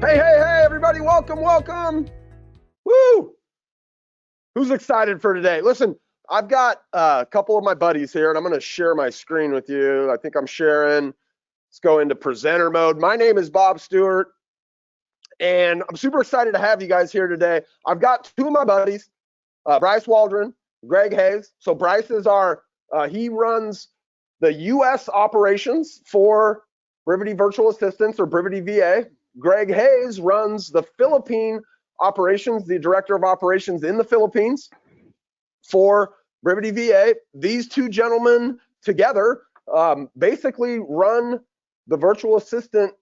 Hey, everybody, welcome. Woo! Who's excited for today? Listen, I've got a couple of my buddies here, and I'm going to share my screen with you. I think I'm sharing. Let's go into presenter mode. My name is Bob Stewart, and I'm super excited to have you guys here today. I've got two of my buddies, Bryce Waldron, Greg Hayes. So Bryce is he runs the U.S. operations for Brivity Virtual Assistants or Brivity VA. Greg Hayes runs the Philippine operations, the director of operations in the Philippines for Brivity VA. These two gentlemen together basically run the virtual assistant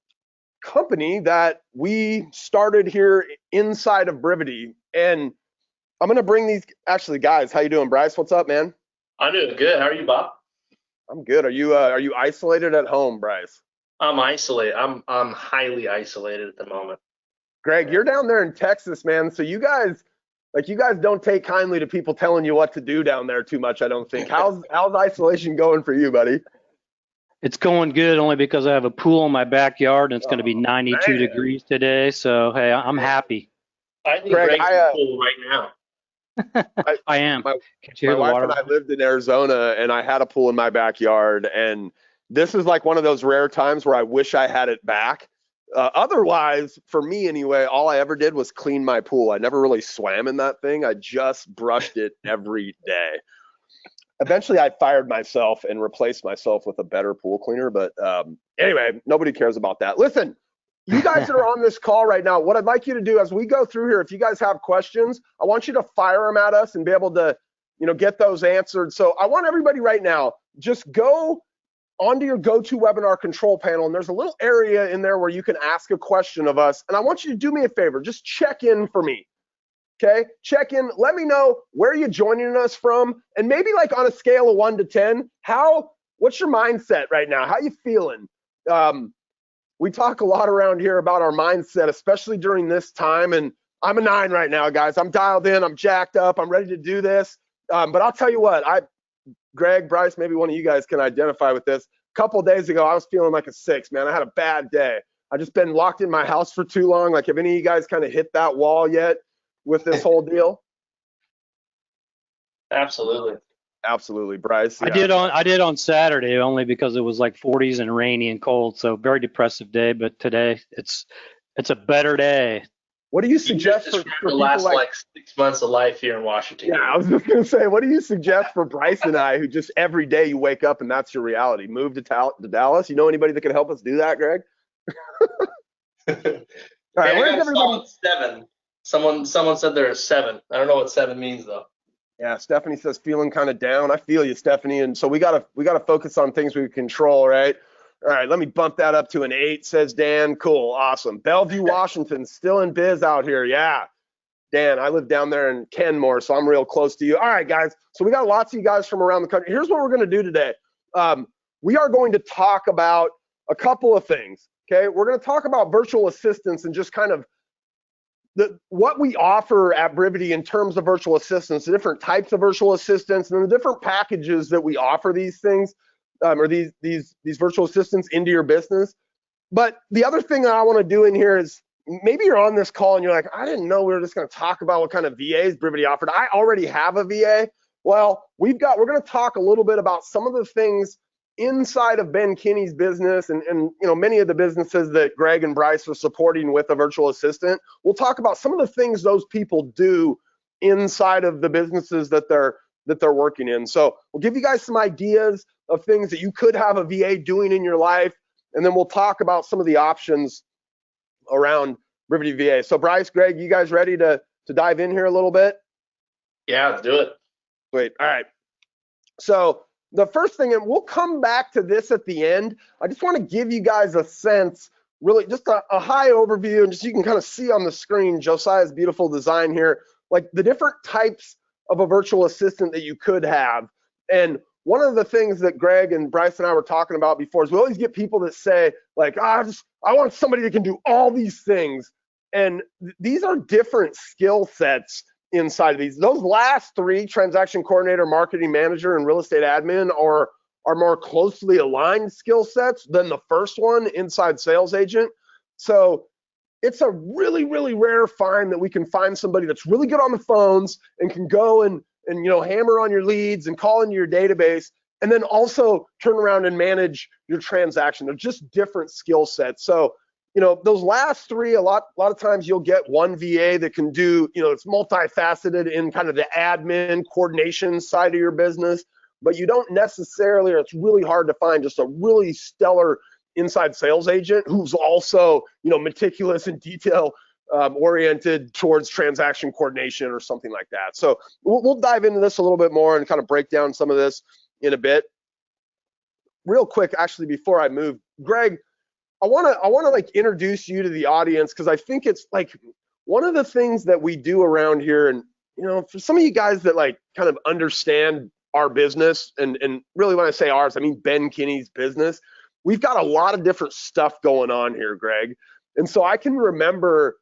company that we started here inside of Brivity. And I'm going to bring these, actually, guys, how you doing? Bryce, what's up, man? I'm doing good. How are you, Bob? I'm good. Are you isolated at home, Bryce? I'm isolated. I'm highly isolated at the moment. Greg, you're down there in Texas, man. So you guys don't take kindly to people telling you what to do down there too much, I don't think. How's isolation going for you, buddy? It's going good only because I have a pool in my backyard and it's going to be 92 degrees today. So, hey, I'm happy. I think Greg's in the pool right now. I am. My wife and I lived in Arizona, and I had a pool in my backyard, and this is like one of those rare times where I wish I had it back. Otherwise, for me anyway, all I ever did was clean my pool. I never really swam in that thing. I just brushed it every day. Eventually, I fired myself and replaced myself with a better pool cleaner. But anyway, nobody cares about that. Listen, you guys that are on this call right now, what I'd like you to do as we go through here, if you guys have questions, I want you to fire them at us and be able to, get those answered. So I want everybody right now, just go onto your GoToWebinar control panel, and there's a little area in there where you can ask a question of us. And I want you to do me a favor, just check in for me. Okay, check in. Let me know where you're joining us from, and maybe like on a scale of 1 to 10, what's your mindset right now? How you feeling? We talk a lot around here about our mindset, especially during this time. And I'm a 9 right now, guys. I'm dialed in. I'm jacked up. I'm ready to do this. But I'll tell you what, Greg, Bryce, maybe one of you guys can identify with this. A couple of days ago, I was feeling like a 6, man. I had a bad day. I just been locked in my house for too long. Like, have any of you guys kind of hit that wall yet with this whole deal? Absolutely, Bryce. Yeah. I did on Saturday only because it was like 40s and rainy and cold, so very depressive day. But today it's a better day. What do you suggest for the last like 6 months of life here in Washington? Yeah, I was just gonna say, what do you suggest for Bryce and I, who just every day you wake up and that's your reality? Move to Dallas. You know anybody that can help us do that, Greg? All right, where's everybody? 7. Someone said there is 7. I don't know what 7 means though. Yeah, Stephanie says feeling kind of down. I feel you, Stephanie. And so we gotta focus on things we can control, right? All right, let me bump that up to an 8, says Dan. Cool, awesome. Bellevue, Washington, still in biz out here. Yeah, Dan, I live down there in Kenmore, so I'm real close to you. All right, guys, so we got lots of you guys from around the country. Here's what we're gonna do today. We are going to talk about a couple of things, okay? We're gonna talk about virtual assistants and just kind of what we offer at Brivity in terms of virtual assistants, the different types of virtual assistants, and the different packages that we offer these things. Or these virtual assistants into your business. But the other thing that I want to do in here is, maybe you're on this call and you're like, I didn't know we were just going to talk about what kind of VAs Brivity offered. I already have a VA. Well, we're going to talk a little bit about some of the things inside of Ben Kinney's business and many of the businesses that Greg and Bryce are supporting with a virtual assistant. We'll talk about some of the things those people do inside of the businesses that they're working in. So we'll give you guys some ideas of things that you could have a VA doing in your life, and then we'll talk about some of the options around Brivity VA. So Bryce, Greg, you guys ready to dive in here a little bit? Yeah, let's do it. Great. All right. So the first thing, and we'll come back to this at the end, I just want to give you guys a sense, really just a high overview, and just you can kind of see on the screen Josiah's beautiful design here, like the different types of a virtual assistant that you could have. And one of the things that Greg and Bryce and I were talking about before is we always get people that say, like, I want somebody that can do all these things. And these are different skill sets inside of these. Those last 3, transaction coordinator, marketing manager, and real estate admin, are more closely aligned skill sets than the first one, inside sales agent. So it's a really, really rare find that we can find somebody that's really good on the phones and can go and hammer on your leads and call into your database, and then also turn around and manage your transaction. They're just different skill sets. So, those last three, a lot of times you'll get one VA that can do, it's multifaceted in kind of the admin coordination side of your business, but you don't necessarily, or it's really hard to find just a really stellar inside sales agent who's also, meticulous and detail oriented towards transaction coordination or something like that. So we'll dive into this a little bit more and kind of break down some of this in a bit. Real quick, actually, before I move, Greg, I want to like introduce you to the audience, because I think it's like one of the things that we do around here. And for some of you guys that like kind of understand our business, and really when I say ours, I mean Ben Kinney's business, we've got a lot of different stuff going on here, Greg. And so I can remember,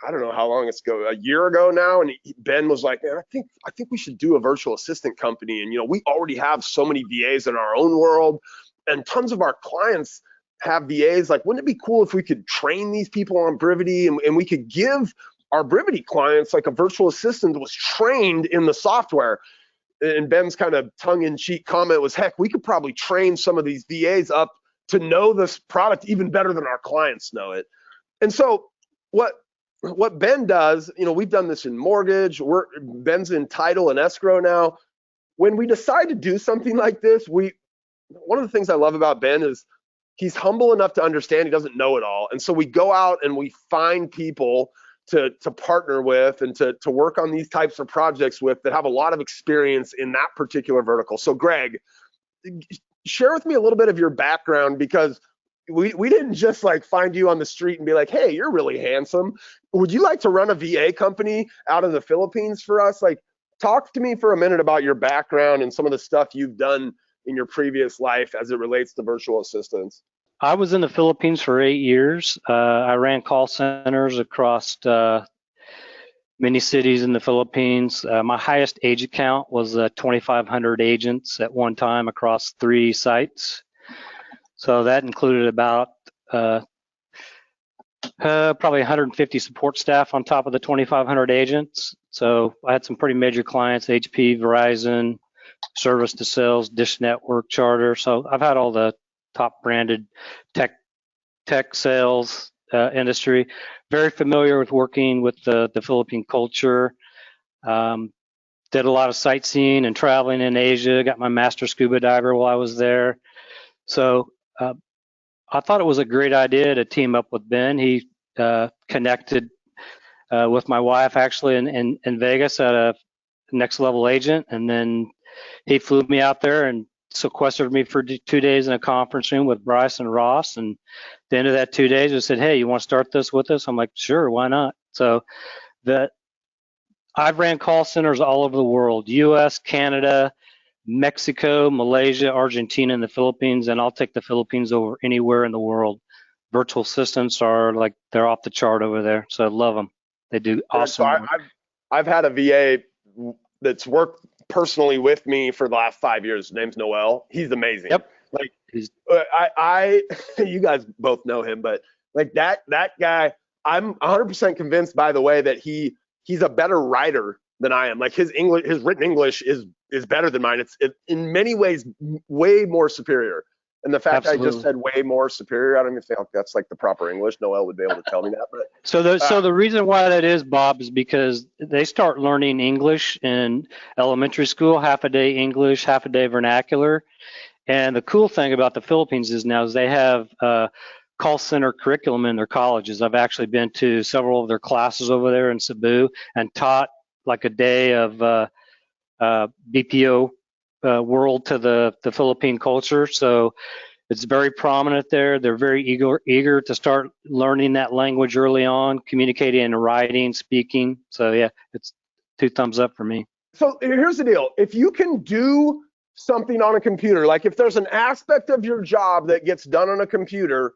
I don't know how long it's ago, a year ago now, and Ben was like, man, I think we should do a virtual assistant company. And we already have so many VAs in our own world, and tons of our clients have VAs. Like, wouldn't it be cool if we could train these people on Brivity, and we could give our Brivity clients like a virtual assistant that was trained in the software? And Ben's kind of tongue-in-cheek comment was, heck, we could probably train some of these VAs up to know this product even better than our clients know it. And so what Ben does, we've done this in mortgage, Ben's in title and escrow now. When we decide to do something like this, one of the things I love about Ben is he's humble enough to understand he doesn't know it all. And so we go out and we find people to partner with and to work on these types of projects with that have a lot of experience in that particular vertical. So Greg, share with me a little bit of your background, because we didn't just like find you on the street and be like, hey, you're really handsome. Would you like to run a VA company out of the Philippines for us? Like, talk to me for a minute about your background and some of the stuff you've done in your previous life as it relates to virtual assistants. I was in the Philippines for 8 years. I ran call centers across many cities in the Philippines. My highest agent count was 2,500 agents at one time across 3 sites. So that included about probably 150 support staff on top of the 2,500 agents. So I had some pretty major clients: HP, Verizon, Service to Sales, Dish Network, Charter. So I've had all the top branded tech sales industry. Very familiar with working with the Philippine culture. Did a lot of sightseeing and traveling in Asia. Got my master scuba diver while I was there. So I thought it was a great idea to team up with Ben. He connected with my wife actually in Vegas at a next level agent, and then he flew me out there and sequestered me for 2 days in a conference room with Bryce and Ross. And at the end of that 2 days, I said, hey, you want to start this with us? I'm like, sure, why not? So I've ran call centers all over the world: US, Canada, Mexico, Malaysia, Argentina, and the Philippines. And I'll take the Philippines over anywhere in the world. Virtual assistants are like, they're off the chart over there. So I love them. They do awesome work. I've had a VA that's worked personally with me for the last 5 years. His name's Noel. He's amazing. Yep. Like, you guys both know him, but like that guy, I'm 100% convinced, by the way, that he's a better writer than I am. Like, his written English is better than mine. It's in many ways way more superior. And the fact I just said way more superior, I don't even think that's like the proper English. Noel would be able to tell me that. But so the reason why that is, Bob, is because they start learning English in elementary school, half a day English, half a day vernacular. And the cool thing about the Philippines is they have call center curriculum in their colleges. I've actually been to several of their classes over there in Cebu and taught like a day of BPO world to the Philippine culture. So it's very prominent there. They're very eager to start learning that language early on, communicating and writing, speaking. So yeah, it's 2 thumbs up for me. So here's the deal. If you can do something on a computer, like if there's an aspect of your job that gets done on a computer,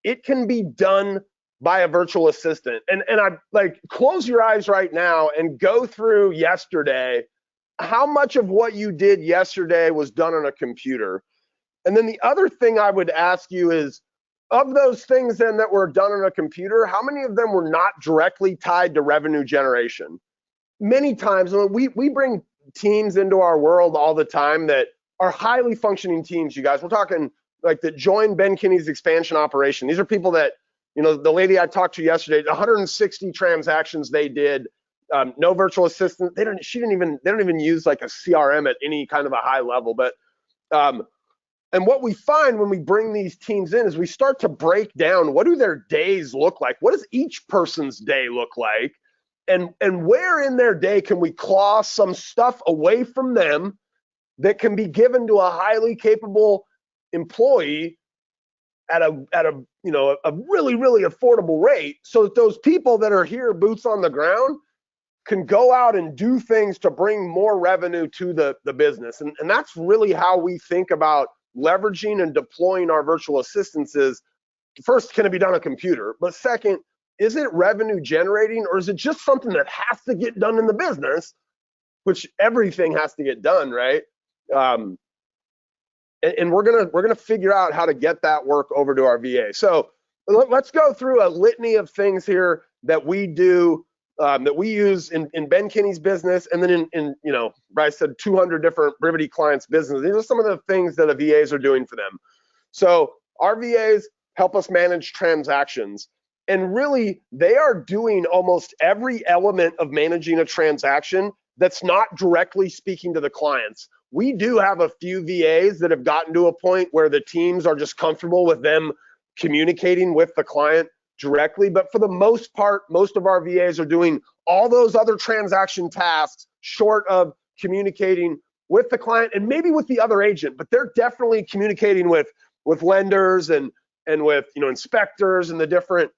it can be done by a virtual assistant. And I like, close your eyes right now and go through yesterday. How much of what you did yesterday was done on a computer? And then the other thing I would ask you is, of those things then that were done on a computer, how many of them were not directly tied to revenue generation? Many times, we bring teams into our world all the time that are highly functioning teams, you guys. We're talking like that join Ben Kinney's expansion operation. These are people that, the lady I talked to yesterday, 160 transactions they did, no virtual assistant. They don't even use like a CRM at any kind of a high level. But and what we find when we bring these teams in is we start to break down, what do their days look like? What does each person's day look like? And where in their day can we claw some stuff away from them that can be given to a highly capable employee at a really, really affordable rate, so that those people that are here, boots on the ground, can go out and do things to bring more revenue to the business. And that's really how we think about leveraging and deploying our virtual assistants. Is first, can it be done on a computer? But second, is it revenue generating, or is it just something that has to get done in the business, which everything has to get done, right? And we're gonna figure out how to get that work over to our VA. So let's go through a litany of things here that we do, that we use in Ben Kinney's business, and then in Bryce said 200 different Brivity clients' business. These are some of the things that the VAs are doing for them. So our VAs help us manage transactions. And really, they are doing almost every element of managing a transaction that's not directly speaking to the clients. We do have a few VAs that have gotten to a point where the teams are just comfortable with them communicating with the client directly. But for the most part, most of our VAs are doing all those other transaction tasks short of communicating with the client and maybe with the other agent. But they're definitely communicating with lenders and with inspectors and the different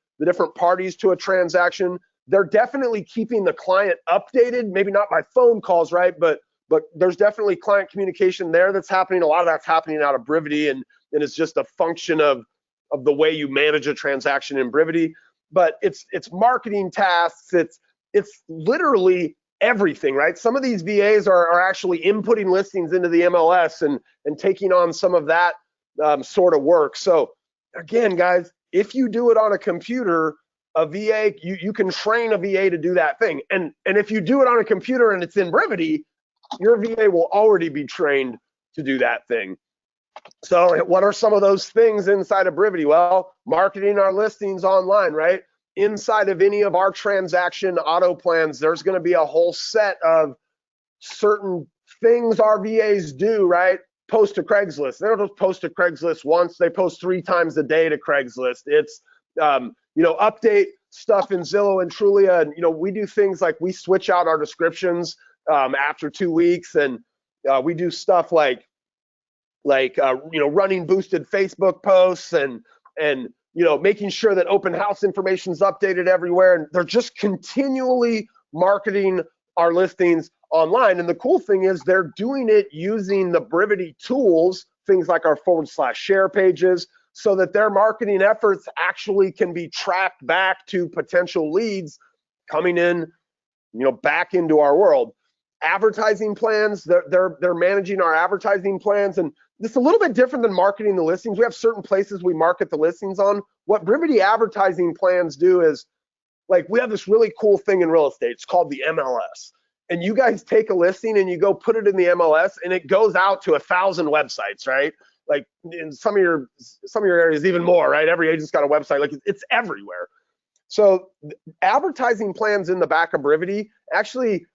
parties to a transaction. They're definitely keeping the client updated, maybe not by phone calls, right? But there's definitely client communication there that's happening. A lot of that's happening out of Brivity, and it's just a function of the way you manage a transaction in Brivity. But it's marketing tasks, it's literally everything, right? Some of these VAs are actually inputting listings into the MLS and taking on some of that sort of work. So again, guys, if you do it on a computer, a VA, you can train a VA to do that thing. And if you do it on a computer and it's in Brivity, your VA will already be trained to do that thing. So what are some of those things inside of Brivity? Well, marketing our listings online, right? Inside of any of our transaction auto plans, there's going to be a whole set of certain things our VAs do, right? Post to Craigslist. They don't just post to Craigslist once, they post 3 times a day to Craigslist. It's update stuff in Zillow and Trulia, and we do things like we switch out our descriptions after 2 weeks, and we do stuff like running boosted Facebook posts and making sure that open house information is updated everywhere. And they're just continually marketing our listings online. And the cool thing is they're doing it using the Brivity tools, things like our /share pages, so that their marketing efforts actually can be tracked back to potential leads coming in, back into our world. Advertising plans, they're managing our advertising plans, and it's a little bit different than marketing the listings. We have certain places we market the listings on. What Brivity advertising plans do is, like, we have this really cool thing in real estate. It's called the MLS. And you guys take a listing and you go put it in the MLS, and it goes out to 1,000 websites, right? Like in some of your areas, even more, right? Every agent's got a website. Like, it's everywhere. So advertising plans in the back of Brivity actually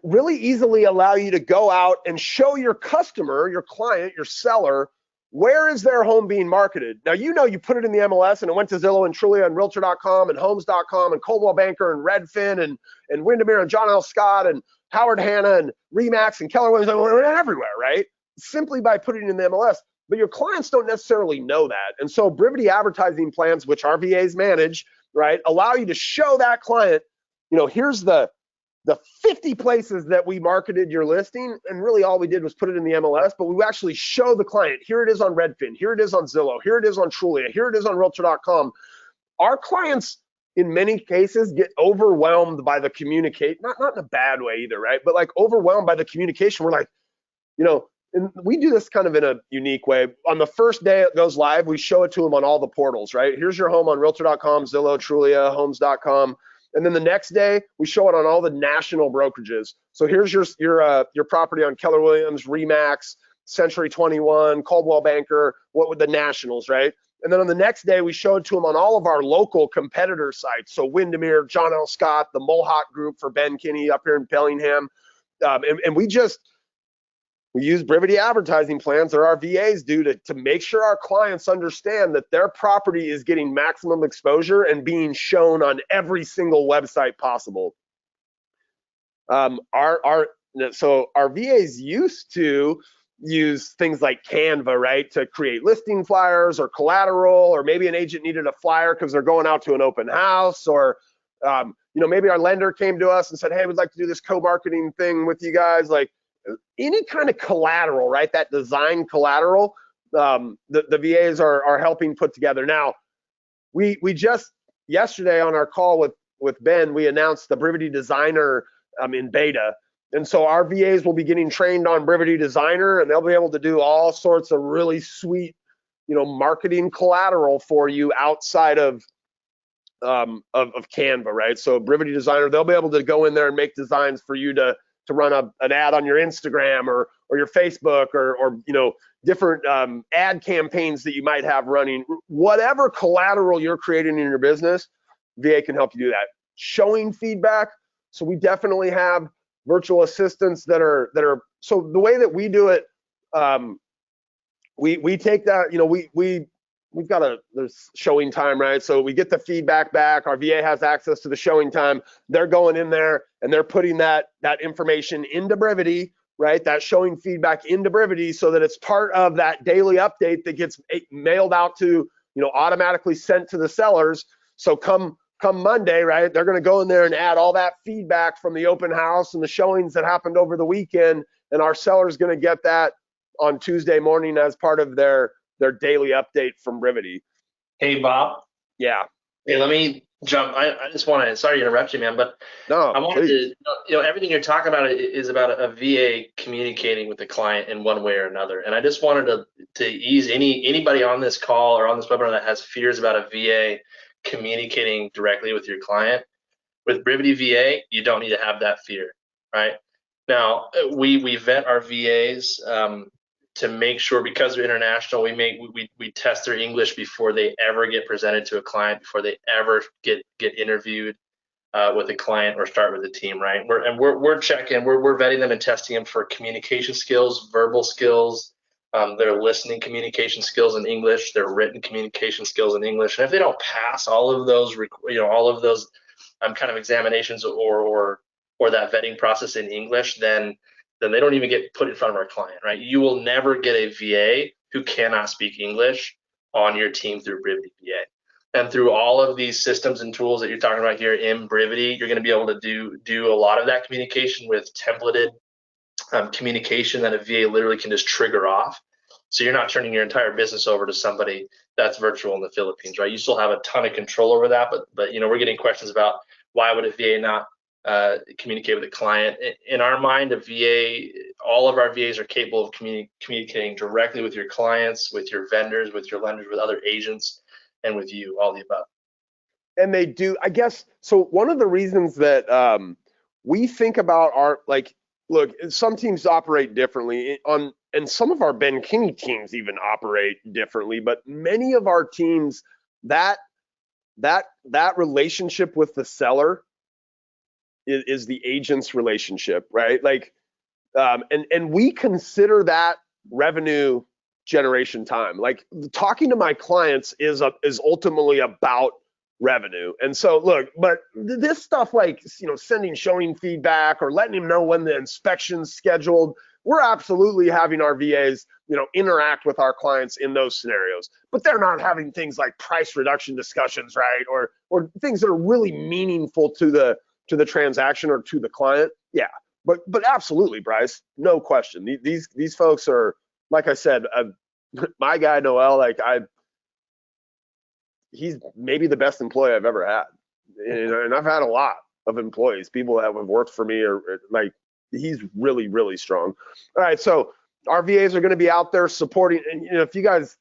really easily allow you to go out and show your customer, your client, your seller, where is their home being marketed. Now, you put it in the MLS and it went to Zillow and Trulia and Realtor.com and Homes.com and Coldwell Banker and Redfin and Windermere and John L. Scott and Howard Hanna and Remax and Keller Williams, everywhere, right? Simply by putting it in the MLS. But your clients don't necessarily know that. And so Brivity advertising plans, which our VAs manage, right, allow you to show that client, here's the 50 places that we marketed your listing, and really all we did was put it in the MLS, but we actually show the client, here it is on Redfin, here it is on Zillow, here it is on Trulia, here it is on Realtor.com. Our clients, in many cases, get overwhelmed by the communicate, not in a bad way either, right? But overwhelmed by the communication. We're like, and we do this kind of in a unique way. On the first day it goes live, we show it to them on all the portals, right? Here's your home on Realtor.com, Zillow, Trulia, Homes.com. And then the next day, we show it on all the national brokerages. So here's your property on Keller Williams, Remax, Century 21, Coldwell Banker, what would the nationals, right? And then on the next day, we show it to them on all of our local competitor sites. So Windermere, John L. Scott, the Mohawk Group for Ben Kinney up here in Bellingham. And we use Brivity advertising plans, or our VAs do, to make sure our clients understand that their property is getting maximum exposure and being shown on every single website possible. So our VAs used to use things like Canva, right, to create listing flyers or collateral, or maybe an agent needed a flyer because they're going out to an open house, or maybe our lender came to us and said, hey, we'd like to do this co-marketing thing with you guys. Like, any kind of collateral, right? That design collateral, the VAs are helping put together. Now, we just yesterday on our call with Ben, we announced the Brivity Designer in beta, and so our VAs will be getting trained on Brivity Designer, and they'll be able to do all sorts of really sweet, marketing collateral for you outside of Canva, right? So Brivity Designer, they'll be able to go in there and make designs for you to run an ad on your Instagram or your Facebook or different ad campaigns that you might have running. Whatever collateral you're creating in your business, VA can help you do that. Showing feedback. So we definitely have virtual assistants that are. So the way that we do it, we take that. We've got there's showing time, right? So we get the feedback back. Our VA has access to the showing time. They're going in there and they're putting that information into Brivity, right? That showing feedback into Brivity, so that it's part of that daily update that gets mailed out to, automatically sent to the sellers. So come Monday, right? They're going to go in there and add all that feedback from the open house and the showings that happened over the weekend, and our seller's going to get that on Tuesday morning as part of their daily update from Brivity. Hey, Bob. Yeah. Hey, let me jump. I just want to, sorry to interrupt you, man, but no, I wanted to, everything you're talking about is about a VA communicating with the client in one way or another. And I just wanted to ease anybody on this call or on this webinar that has fears about a VA communicating directly with your client. With Brivity VA, you don't need to have that fear, right? Now, we vet our VAs to make sure, because they're international, we test their English before they ever get presented to a client, before they ever get interviewed with a client or start with a team, right? We're checking, we're vetting them and testing them for communication skills, verbal skills, their listening communication skills in English, their written communication skills in English. And if they don't pass all of those, kind of examinations or that vetting process in English, then they don't even get put in front of our client, right? You will never get a VA who cannot speak English on your team through Brivity VA. And through all of these systems and tools that you're talking about here in Brivity, you're going to be able to do a lot of that communication with templated communication that a VA literally can just trigger off. So you're not turning your entire business over to somebody that's virtual in the Philippines, right? You still have a ton of control over that, but we're getting questions about why would a VA not communicate with a client. In our mind, a VA, all of our VAs are capable of communicating directly with your clients, with your vendors, with your lenders, with other agents, and with you, all the above. And they do, I guess. So one of the reasons that we think about look, some teams operate differently and some of our Ben Kinney teams even operate differently, but many of our teams, that relationship with the seller is the agent's relationship, right? And we consider that revenue generation time. Like, talking to my clients is ultimately about revenue. And so look, but this stuff, like, sending showing feedback or letting them know when the inspection's scheduled, we're absolutely having our VAs, interact with our clients in those scenarios, but they're not having things like price reduction discussions, right? Or things that are really meaningful to the transaction or to the client. Yeah, but absolutely, Bryce, no question. These folks are, like I said, my guy Noel, he's maybe the best employee I've ever had, and I've had a lot of employees, people that have worked for me, or he's really, really strong. All right, so Our VAs are going to be out there supporting. And if you guys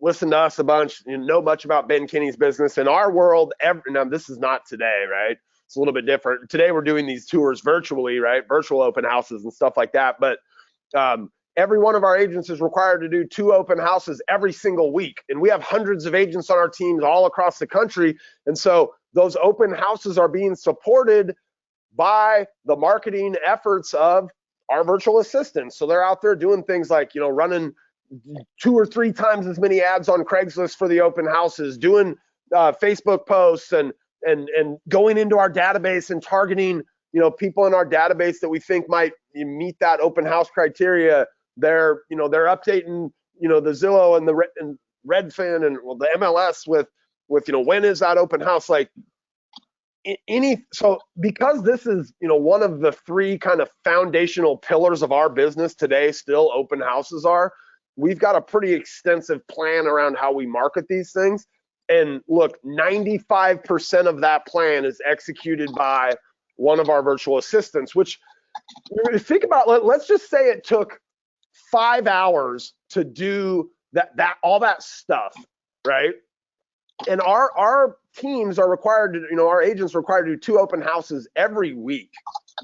listen to us a bunch, you know much about Ben Kinney's business. In our world, now this is not today, right? It's a little bit different. Today we're doing these tours virtually, right? Virtual open houses and stuff like that. But every one of our agents is required to do 2 open houses every single week. And we have hundreds of agents on our teams all across the country. And so those open houses are being supported by the marketing efforts of our virtual assistants. So they're out there doing things like, running 2 or 3 times as many ads on Craigslist for the open houses, doing Facebook posts and going into our database and targeting, people in our database that we think might meet that open house criteria. They're updating, the Zillow and the Redfin and the MLS with when is that open house? Like so because this is, one of the 3 kind of foundational pillars of our business today, still open houses are, we've got a pretty extensive plan around how we market these things. And look, 95% of that plan is executed by one of our virtual assistants, which think about, let's just say it took 5 hours to do all that stuff, right? And our teams are required to, our agents are required to do 2 open houses every week.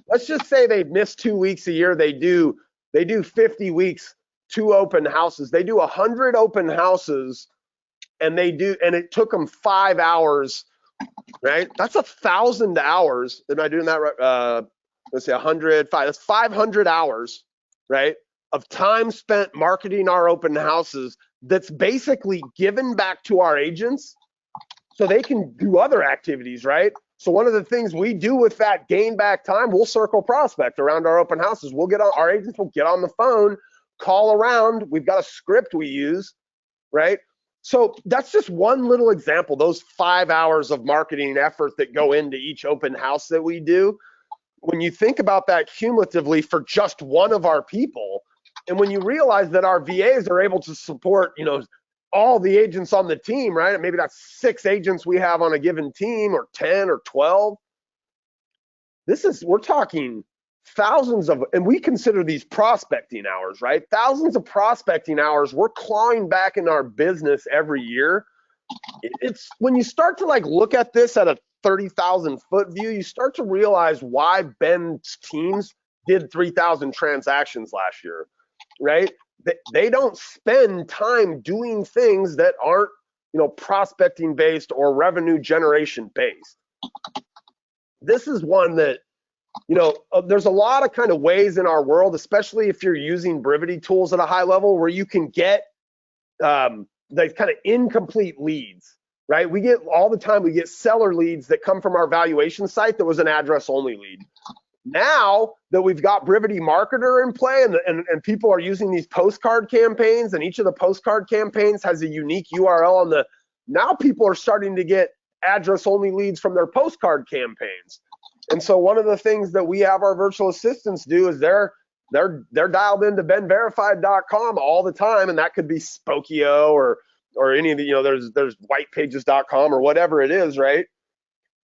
Let's just say they miss 2 weeks a year. They do 50 weeks, 2 open houses. They do 100 open houses, and it took them 5 hours, right? That's 1,000 hours. Am I doing that right? Let's say 100, that's 500 hours, right, of time spent marketing our open houses that's basically given back to our agents so they can do other activities, right? So one of the things we do with that gain back time, we'll circle prospect around our open houses. Our agents will get on the phone, call around. We've got a script we use, right? So that's just one little example, those 5 hours of marketing effort that go into each open house that we do. When you think about that cumulatively for just one of our people, and when you realize that our VAs are able to support, all the agents on the team, right? Maybe that's 6 agents we have on a given team, or 10 or 12. We're talking thousands of, and we consider these prospecting hours, right? Thousands of prospecting hours we're clawing back in our business every year. It's when you start to look at this at a 30,000 foot view, you start to realize why Ben's teams did 3,000 transactions last year, right? They don't spend time doing things that aren't, prospecting based or revenue generation based. This is one that, there's a lot of kind of ways in our world, especially if you're using Brivity tools at a high level, where you can get the kind of incomplete leads, right? We get all the time, we get seller leads that come from our valuation site that was an address only lead. Now that we've got Brivity Marketer in play and people are using these postcard campaigns, and each of the postcard campaigns has a unique URL now people are starting to get address only leads from their postcard campaigns. And so one of the things that we have our virtual assistants do is they're dialed into benverified.com all the time, and that could be Spokio or any of the, there's whitepages.com or whatever it is, right?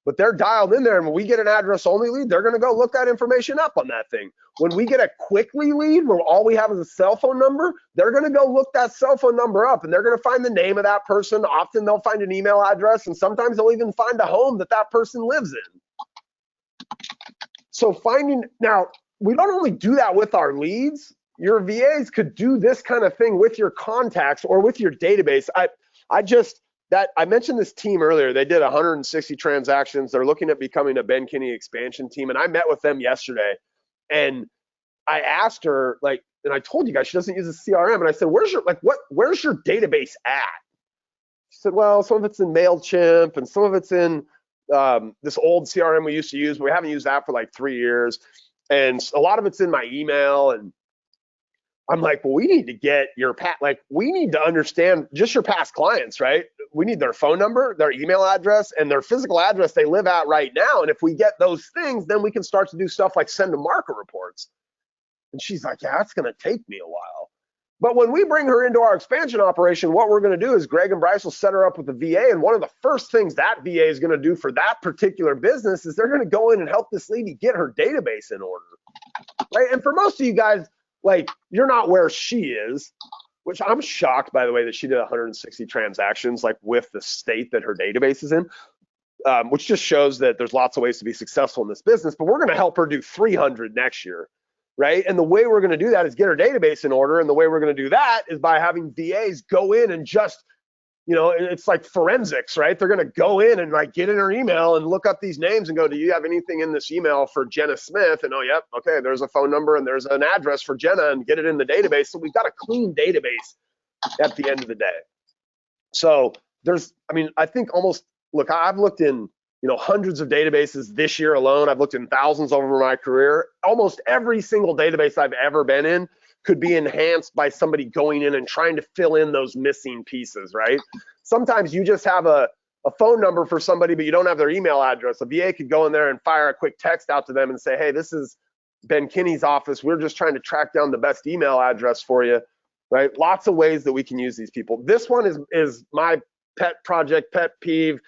But they're dialed in there, and when we get an address only lead, they're going to go look that information up on that thing. When we get a quickly lead where all we have is a cell phone number, they're going to go look that cell phone number up, and they're going to find the name of that person. Often they'll find an email address, and sometimes they'll even find a home that person lives in. So now, we don't only do that with our leads. Your VAs could do this kind of thing with your contacts or with your database. I mentioned this team earlier. They did 160 transactions. They're looking at becoming a Ben Kinney expansion team. And I met with them yesterday, and I asked her, and I told you guys she doesn't use a CRM. And I said, where's your database at? She said, well, some of it's in MailChimp and some of it's in this old CRM we used to use, but we haven't used that for 3 years. And a lot of it's in my email. And I'm like, well, we need to get we need to understand just your past clients, right? We need their phone number, their email address, and their physical address they live at right now. And if we get those things, then we can start to do stuff like send them market reports. And she's like, yeah, that's going to take me a while. But when we bring her into our expansion operation, what we're going to do is Greg and Bryce will set her up with a VA. And one of the first things that VA is going to do for that particular business is they're going to go in and help this lady get her database in order, right? And for most of you guys, like you're not where she is, which I'm shocked, by the way, that she did 160 transactions like with the state that her database is in, which just shows that there's lots of ways to be successful in this business. But we're going to help her do 300 next year, right? And the way we're going to do that is get her database in order. And the way we're going to do that is by having VAs go in and just, it's like forensics, right? They're going to go in and like get in her email and look up these names and go, do you have anything in this email for Jenna Smith? And yep, okay, there's a phone number and there's an address for Jenna, and get it in the database. So we've got a clean database at the end of the day. So I think look, I've looked in, hundreds of databases this year alone. I've looked in thousands over my career. Almost every single database I've ever been in could be enhanced by somebody going in and trying to fill in those missing pieces, right? Sometimes you just have a phone number for somebody, but you don't have their email address. A VA could go in there and fire a quick text out to them and say, hey, this is Ben Kinney's office. We're just trying to track down the best email address for you, right? Lots of ways that we can use these people. This one is my pet project, pet peeve.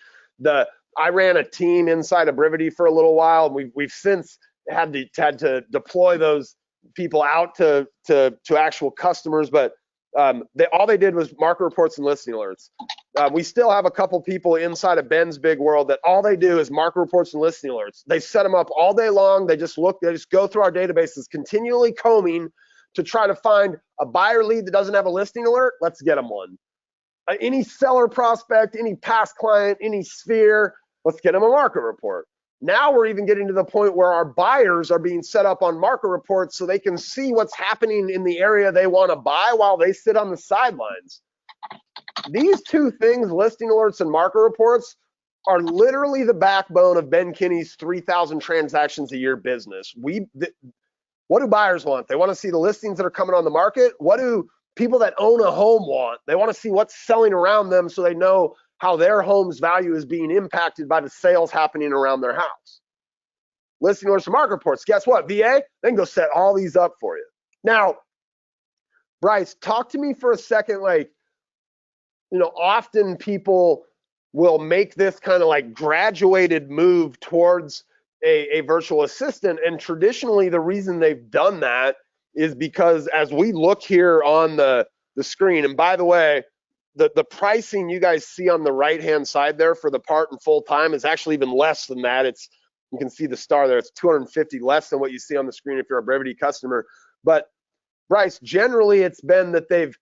I ran a team inside of Brivity for a little while, and we've since had to deploy those people out to actual customers, but all they did was market reports and listing alerts. We still have a couple people inside of Ben's big world that all they do is market reports and listing alerts. They set them up all day long. They just go through our databases, continually combing to try to find a buyer lead that doesn't have a listing alert. Let's get them one. Any seller prospect, any past client, any sphere, let's get them a market report. Now we're even getting to the point where our buyers are being set up on market reports so they can see what's happening in the area they want to buy while they sit on the sidelines. These two things, listing alerts and market reports, are literally the backbone of Ben Kinney's 3,000 transactions a year business. What do buyers want? They want to see the listings that are coming on the market. What do people that own a home want? They want to see what's selling around them so they know how their home's value is being impacted by the sales happening around their house. Listing alerts and market reports. Guess what? VA, they can go set all these up for you. Now, Bryce, talk to me for a second. Often people will make this kind of like graduated move towards a virtual assistant. And traditionally, the reason they've done that is because as we look here on the screen, and by the way, the pricing you guys see on the right-hand side there for the part and full time is actually even less than that. You can see the star there. It's 250 less than what you see on the screen if you're a Brivity customer. But Bryce, generally it's been that they've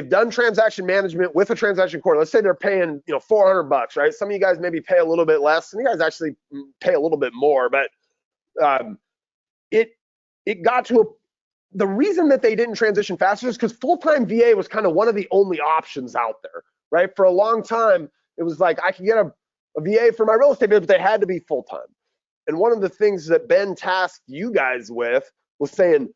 done transaction management with a transaction coordinator. Let's say they're paying $400, right? Some of you guys maybe pay a little bit less. Some of you guys actually pay a little bit more. But it got to the reason that they didn't transition faster is because full-time VA was kind of one of the only options out there, right? For a long time, it was like I could get a VA for my real estate business, but they had to be full-time. And one of the things that Ben tasked you guys with was saying,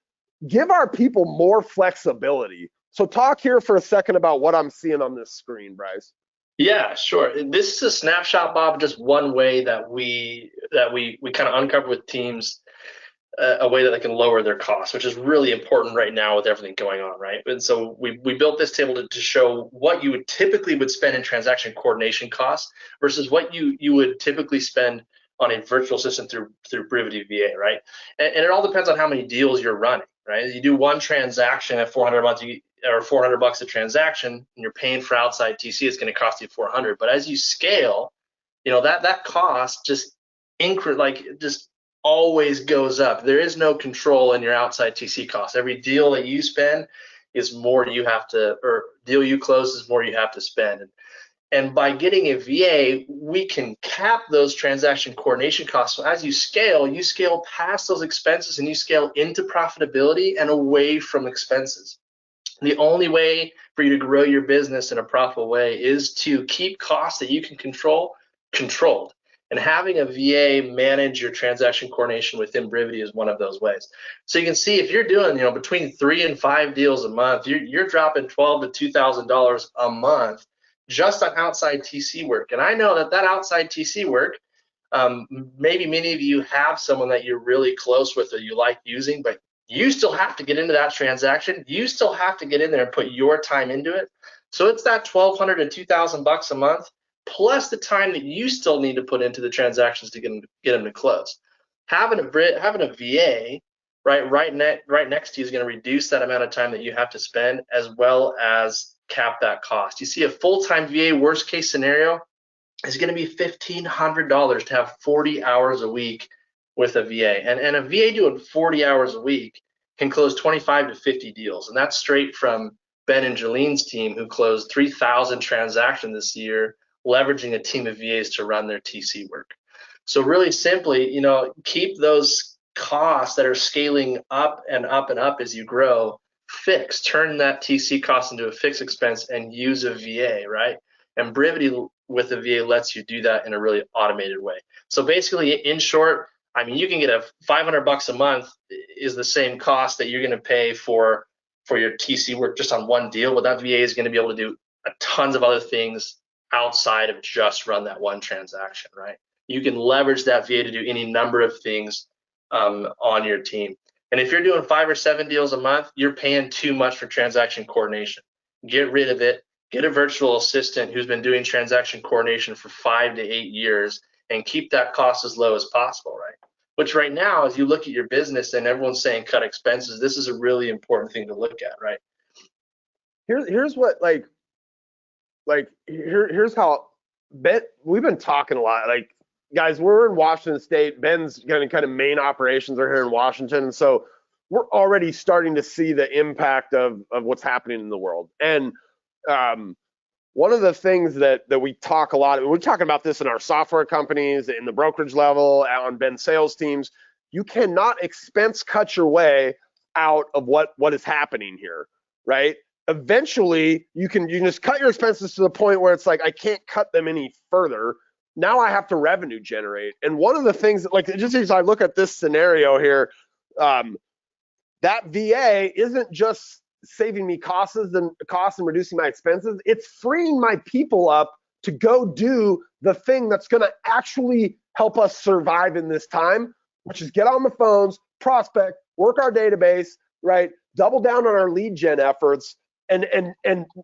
give our people more flexibility. So talk here for a second about what I'm seeing on this screen, Bryce. Yeah, sure. This is a snapshot, Bob, just one way that we kind of uncover with teams a way that they can lower their costs, which is really important right now with everything going on, right? And so we built this table to show what you would typically spend in transaction coordination costs versus what you would typically spend on a virtual assistant through Brivity VA, right? And it all depends on how many deals you're running, right? You do one transaction at $400 a month, or $400 a transaction, and you're paying for outside TC, it's going to cost you $400. But as you scale, that cost just always goes up. There is no control in your outside TC costs. Every deal that you spend is more you have to, or deal you close is more you have to spend. And by getting a VA, we can cap those transaction coordination costs. So as you scale past those expenses and you scale into profitability and away from expenses. The only way for you to grow your business in a profitable way is to keep costs that you can control controlled. And having a VA manage your transaction coordination within Brivity is one of those ways. So you can see if you're doing, between 3 and 5 deals a month, you're dropping $1,200 to $2,000 a month just on outside TC work. And I know that outside TC work, maybe many of you have someone that you're really close with or you like using, but you still have to get into that transaction. You still have to get in there and put your time into it. So it's that $1,200 to $2,000 a month, plus the time that you still need to put into the transactions to get them to close. Having a VA right next to you is going to reduce that amount of time that you have to spend, as well as cap that cost. You see, a full-time VA worst case scenario is going to be $1,500 to have 40 hours a week with a VA. And a VA doing 40 hours a week can close 25 to 50 deals. And that's straight from Ben and Jolene's team, who closed 3,000 transactions this year, leveraging a team of VAs to run their TC work. So really simply, keep those costs that are scaling up and up and up as you grow fixed. Turn that TC cost into a fixed expense and use a VA, right? And Brivity with a VA lets you do that in a really automated way. So basically, in short, I mean, you can get a $500 a month is the same cost that you're going to pay for your TC work just on one deal, but that VA is going to be able to do tons of other things outside of just run that one transaction, right? You can leverage that VA to do any number of things on your team. And if you're doing 5 or 7 deals a month, you're paying too much for transaction coordination. Get rid of it. Get a virtual assistant who's been doing transaction coordination for 5 to 8 years and keep that cost as low as possible, right? Which right now, as you look at your business and everyone's saying cut expenses, this is a really important thing to look at, right? Here's what here's how Ben, we've been talking a lot. Like, guys, we're in Washington State. Ben's kind of main operations are here in Washington. And so we're already starting to see the impact of what's happening in the world. And one of the things that we talk a lot, we're talking about this in our software companies, in the brokerage level, on Ben's sales teams, you cannot expense cut your way out of what is happening here, right? Eventually, you can just cut your expenses to the point where it's like, I can't cut them any further. Now I have to revenue generate. And one of the things that, like, just as I look at this scenario here, that VA isn't just saving me costs and reducing my expenses. It's freeing my people up to go do the thing that's going to actually help us survive in this time, which is get on the phones, prospect, work our database, right? Double down on our lead gen efforts. And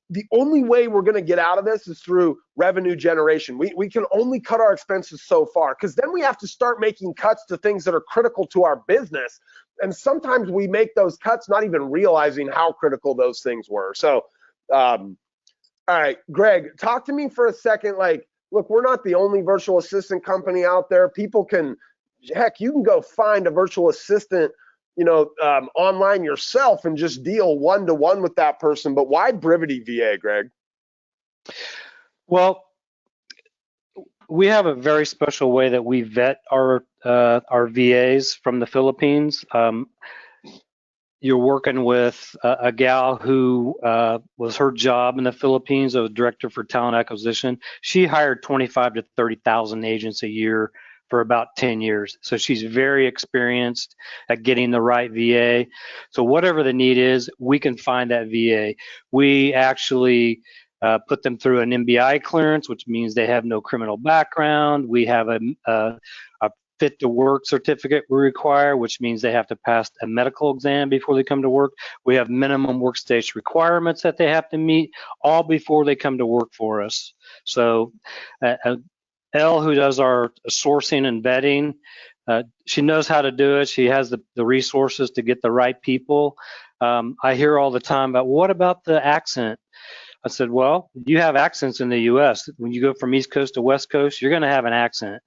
the only way we're going to get out of this is through revenue generation. We can only cut our expenses so far, because then we have to start making cuts to things that are critical to our business. And sometimes we make those cuts not even realizing how critical those things were. So, all right, Greg, talk to me for a second. Like, look, we're not the only virtual assistant company out there. People can, heck, you can go find a virtual assistant online yourself and just deal one-to-one with that person. But why Brivity VA, Greg? Well, we have a very special way that we vet our VAs from the Philippines. You're working with a gal who was her job in the Philippines as a director for talent acquisition. She hired 25 to 30,000 agents a year for about 10 years. So she's very experienced at getting the right VA. So whatever the need is, we can find that VA. We actually put them through an MBI clearance, which means they have no criminal background. We have a fit to work certificate we require, which means they have to pass a medical exam before they come to work. We have minimum workstation requirements that they have to meet all before they come to work for us. So Elle, who does our sourcing and vetting, she knows how to do it. She has the resources to get the right people. I hear all the time about, what about the accent? I said, well, you have accents in the U.S. When you go from East Coast to West Coast, you're going to have an accent.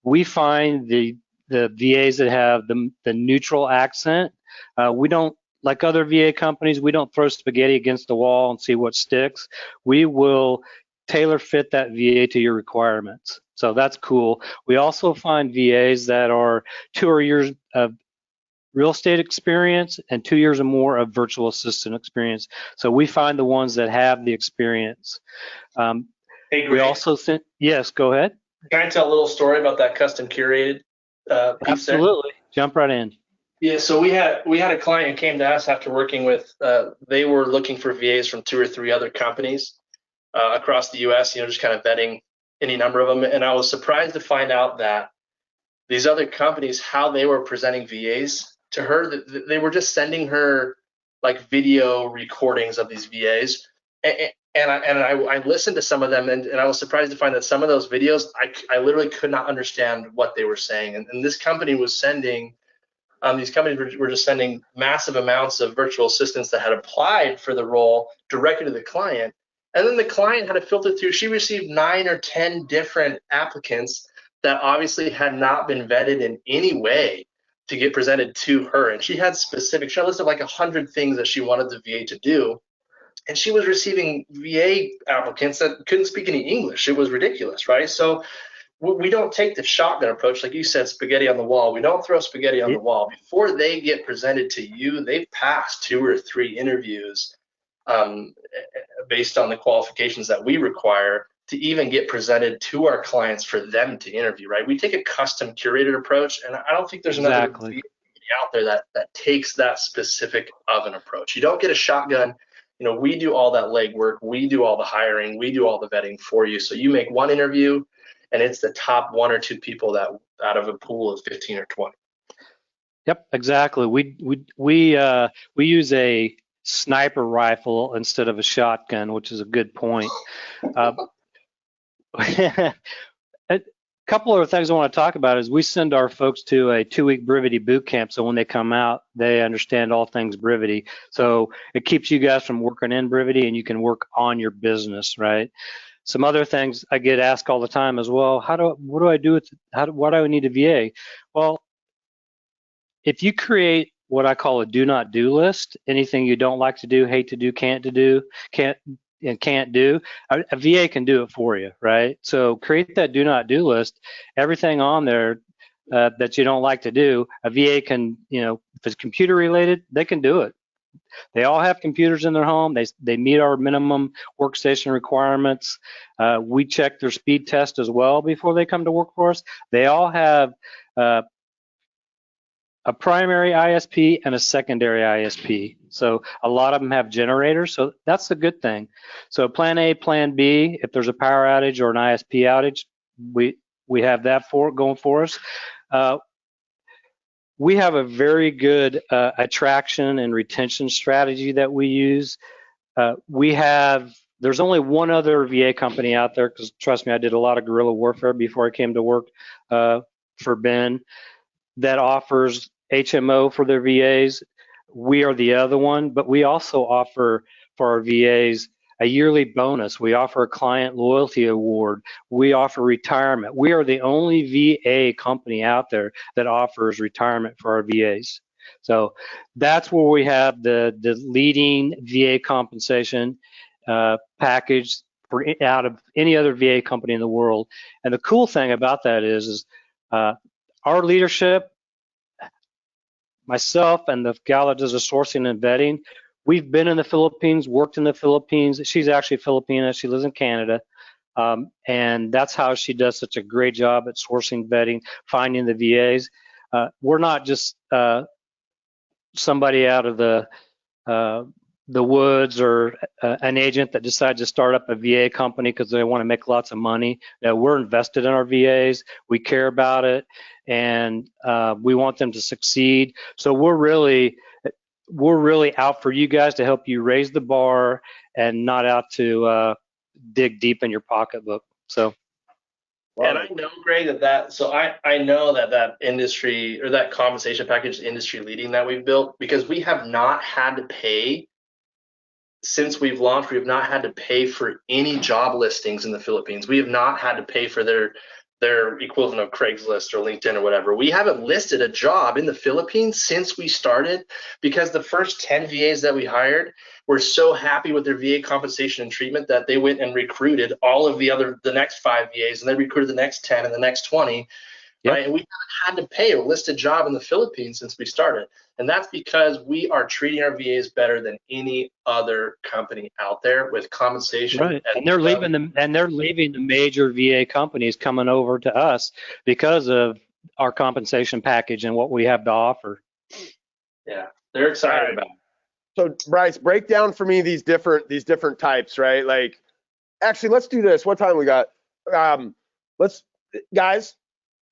We find the VAs that have the neutral accent. We don't, like other VA companies, we don't throw spaghetti against the wall and see what sticks. We will tailor fit that VA to your requirements. So that's cool. We also find VAs that are 2 years of real estate experience and 2 years or more of virtual assistant experience. So we find the ones that have the experience. Hey, Greg, we also think, yes, go ahead. Can I tell a little story about that custom curated piece? Absolutely. There? Jump right in. Yeah, so we had a client who came to us after working with, they were looking for VAs from 2 or 3 other companies across the U.S., just kind of vetting any number of them. And I was surprised to find out that these other companies, how they were presenting VAs to her, that they were just sending her like video recordings of these VAs. And I listened to some of them, and I was surprised to find that some of those videos, I literally could not understand what they were saying. And this company was sending These companies were just sending massive amounts of virtual assistants that had applied for the role directly to the client. And then the client had to filter through. She received 9 or 10 different applicants that obviously had not been vetted in any way to get presented to her. And she had she had a list of like 100 things that she wanted the VA to do. And she was receiving VA applicants that couldn't speak any English. It was ridiculous, right? So we don't take the shotgun approach, like you said, spaghetti on the wall. We don't throw spaghetti on the wall. Before they get presented to you, they've passed 2 or 3 interviews based on the qualifications that we require to even get presented to our clients for them to interview, right? We take a custom curated approach, and I don't think there's another VA out there that takes that specific of an approach. You don't get a shotgun. You know, we do all that legwork. We do all the hiring. We do all the vetting for you. So you make one interview, and it's the top 1 or 2 people that out of a pool of 15 or 20. Yep, exactly. We use a sniper rifle instead of a shotgun, which is a good point. A couple of things I want to talk about is we send our folks to a 2-week Brivity boot camp, so when they come out, they understand all things Brivity. So it keeps you guys from working in Brivity, and you can work on your business, right? Some other things I get asked all the time as well. What do I do with why do I need a VA? Well, if you create what I call a do not do list, anything you don't like to do, hate to do, can't do, a VA can do it for you, right? So create that do not do list. Everything on there that you don't like to do, a VA can, if it's computer related, they can do it. They all have computers in their home. They meet our minimum workstation requirements. We check their speed test as well before they come to work for us. They all have a primary ISP and a secondary ISP. So a lot of them have generators, so that's a good thing. So plan A, plan B, if there's a power outage or an ISP outage, we have that going for us. We have a very good attraction and retention strategy that we use. There's only one other VA company out there, because trust me, I did a lot of guerrilla warfare before I came to work for Ben, that offers HMO for their VAs. We are the other one, but we also offer for our VAs a yearly bonus. We offer a client loyalty award. We offer retirement. We are the only VA company out there that offers retirement for our VAs. So that's where we have the leading VA compensation package out of any other VA company in the world. And the cool thing about that is our leadership, myself and the gal that does the sourcing and vetting, we've been in the Philippines, worked in the Philippines. She's actually Filipina. She lives in Canada. And that's how she does such a great job at sourcing, vetting, finding the VAs. We're not just somebody out of the woods or an agent that decides to start up a VA company because they want to make lots of money. We're invested in our VAs. We care about it, and we want them to succeed. So we're really out for you guys to help you raise the bar and not out to dig deep in your pocketbook. So. And I know, Greg, I know that industry, or that compensation package, industry leading that we've built, because we have not had to pay, since we've launched, we have not had to pay for any job listings in the Philippines. We have not had to pay for their equivalent of Craigslist or LinkedIn or whatever. We haven't listed a job in the Philippines since we started, because the first 10 VAs that we hired were so happy with their VA compensation and treatment that they went and recruited all of the next 5 VAs, and they recruited the next 10 and the next 20. Yep. Right? And we haven't had to pay or list a job in the Philippines since we started. And that's because we are treating our VAs better than any other company out there with compensation. Right. And they're leaving the major VA companies coming over to us because of our compensation package and what we have to offer. Yeah, they're excited about it. So Bryce, break down for me these different types, right? Like, actually, let's do this. What time we got? Guys,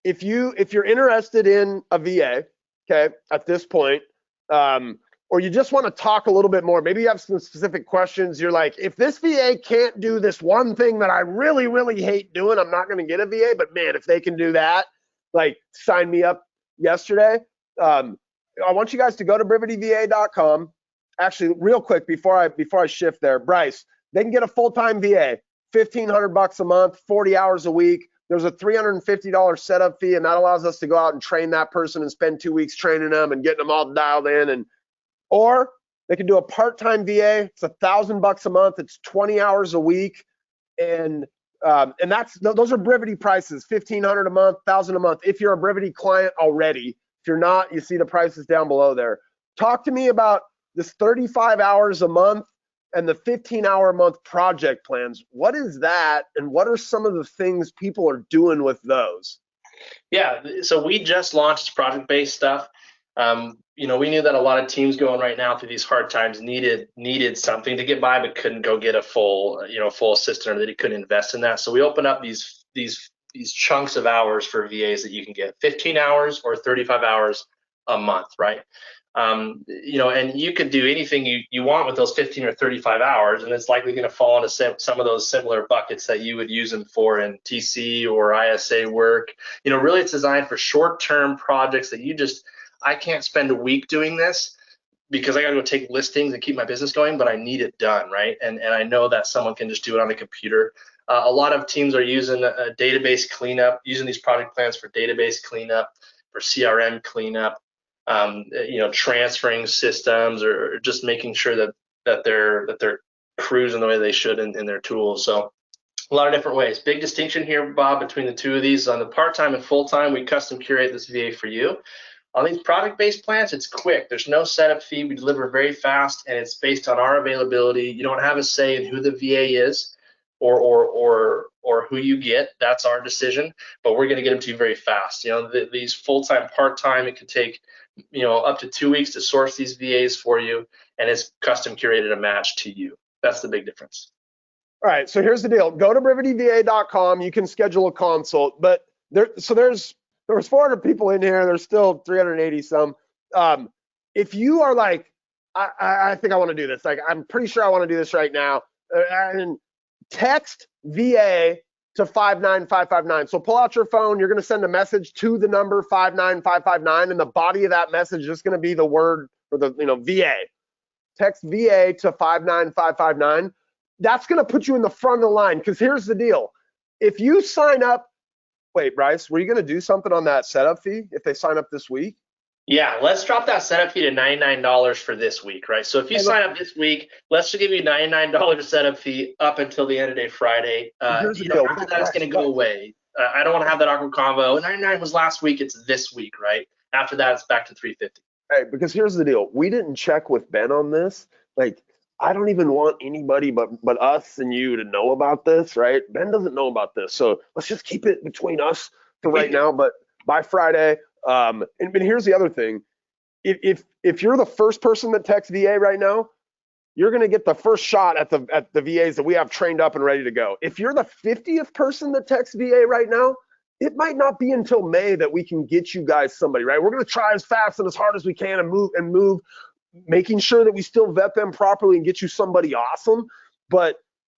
if you're interested in a VA, okay, at this point, or you just want to talk a little bit more, maybe you have some specific questions. You're like, if this VA can't do this one thing that I really, really hate doing, I'm not going to get a VA. But man, if they can do that, like, sign me up yesterday. I want you guys to go to brivityva.com. Actually, real quick before I shift there, Bryce, they can get a full-time VA, $1,500 a month, 40 hours a week. There's a $350 setup fee, and that allows us to go out and train that person and spend 2 weeks training them and getting them all dialed in. Or they can do a part-time VA. It's $1,000 a month. It's 20 hours a week, and those are Brivity prices: $1,500 a month, $1,000 a month. If you're a Brivity client already, if you're not, you see the prices down below there. Talk to me about this 35 hours a month and the 15-hour a month project plans. What is that, and what are some of the things people are doing with those? Yeah, so we just launched project-based stuff. We knew that a lot of teams going right now through these hard times needed something to get by, but couldn't go get a full assistant, or that he couldn't invest in that. So we opened up these chunks of hours for VAs that you can get 15 hours or 35 hours a month, right? And you could do anything you want with those 15 or 35 hours, and it's likely going to fall into some of those similar buckets that you would use them for in TC or ISA work. Really it's designed for short-term projects that I can't spend a week doing this because I got to go take listings and keep my business going, but I need it done, right? And I know that someone can just do it on a computer. A lot of teams are using a database cleanup, using these project plans for database cleanup, for CRM cleanup, transferring systems, or just making sure that they're cruising the way they should in their tools. So a lot of different ways. Big distinction here, Bob, between the two of these. On the part-time and full-time, we custom curate this VA for you. On these product-based plans, it's quick. There's no setup fee. We deliver very fast, and it's based on our availability. You don't have a say in who the VA is or who you get. That's our decision, but we're going to get them to you very fast. These full-time, part-time, it could take up to 2 weeks to source these VAs for you, and it's custom curated a match to you. That's the big difference. All right, so here's the deal. Go to brivityva.com. You can schedule a consult, but there was 400 people in here. There's still 380 some. If you are like, I think I want to do this. Like, I'm pretty sure I want to do this right now. And text VA to 59559. So pull out your phone. You're going to send a message to the number 59559, and the body of that message is just going to be the word for the VA. Text VA to 59559. That's going to put you in the front of the line, because here's the deal. If you sign up, wait, Bryce, were you going to do something on that setup fee if they sign up this week? Yeah, let's drop that setup fee to $99 for this week, right? So if you sign up this week, let's just give you $99 setup fee up until the end of day Friday. Here's the deal. After that, it's going to go away. I don't want to have that awkward convo. 99 was last week. It's this week, right? After that, it's back to 350. Hey, because here's the deal. We didn't check with Ben on this. Like, I don't even want anybody but us and you to know about this, right? Ben doesn't know about this, so let's just keep it between us for right now. But by Friday, and here's the other thing: if you're the first person that texts VA right now, you're going to get the first shot at the VAs that we have trained up and ready to go. If you're the 50th person that texts VA right now, it might not be until May that we can get you guys somebody, right? We're going to try as fast and as hard as we can and move, making sure that we still vet them properly and get you somebody awesome. But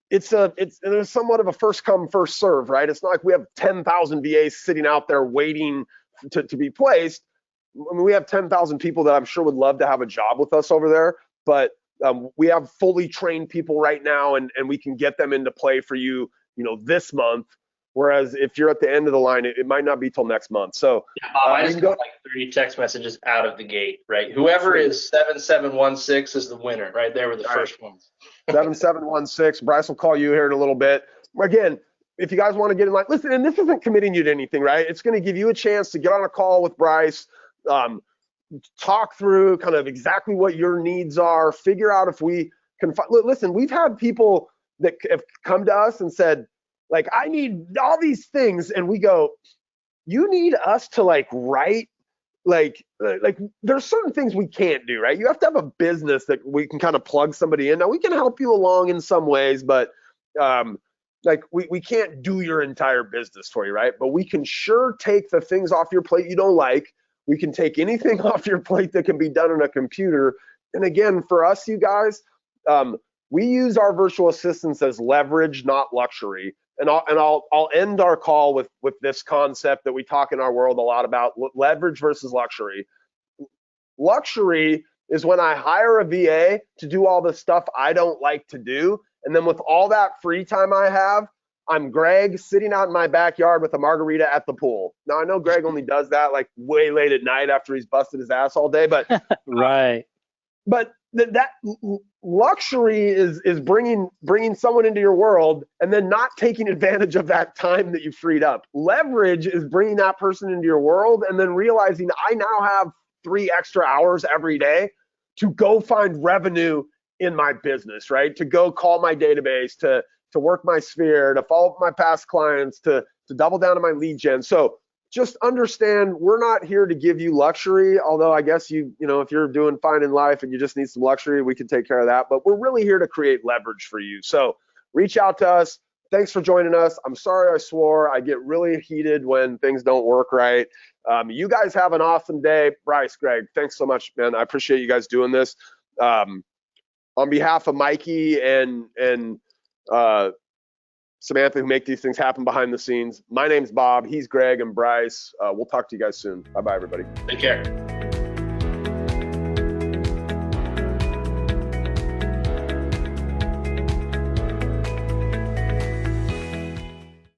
there's somewhat of a first come, first serve, right? It's not like we have 10,000 VAs sitting out there waiting to be placed. I mean, we have 10,000 people that I'm sure would love to have a job with us over there, but we have fully trained people right now, and we can get them into play for you, this month. Whereas if you're at the end of the line, it might not be till next month. So yeah, Bob, I just got like 30 text messages out of the gate, right? Whoever is 7716 is the winner, right? They were the first ones. 7716. Bryce will call you here in a little bit. Again, if you guys want to get in line, listen, and this isn't committing you to anything, right? It's going to give you a chance to get on a call with Bryce, talk through kind of exactly what your needs are, figure out if we can listen, we've had people that have come to us and said, like, I need all these things, and we go, you need us to write, like there's certain things we can't do, right? You have to have a business that we can kind of plug somebody in. Now, we can help you along in some ways, but we can't do your entire business for you, right? But we can sure take the things off your plate you don't like. We can take anything off your plate that can be done on a computer. And again, for us, you guys, we use our virtual assistants as leverage, not luxury. And I'll end our call with this concept that we talk in our world a lot about: leverage versus luxury. Luxury is when I hire a VA to do all the stuff I don't like to do. And then with all that free time I have, I'm Greg sitting out in my backyard with a margarita at the pool. Now, I know Greg only does that like way late at night after he's busted his ass all day, but Right. but that luxury is bringing someone into your world and then not taking advantage of that time that you freed up. Leverage is bringing that person into your world and then realizing I now have 3 extra hours every day to go find revenue in my business, right? To go call my database, to work my sphere, to follow up my past clients, to double down on my lead gen. So just understand we're not here to give you luxury, although I guess you know, if you're doing fine in life and you just need some luxury, we can take care of that. But we're really here to create leverage for you. So reach out to us. Thanks for joining us. I'm sorry I swore. I get really heated when things don't work right. You guys have an awesome day. Bryce, Greg, thanks so much, man. I appreciate you guys doing this. On behalf of Mikey and Samantha, who make these things happen behind the scenes, my name's Bob. He's Greg and Bryce. We'll talk to you guys soon. Bye-bye, everybody. Take care.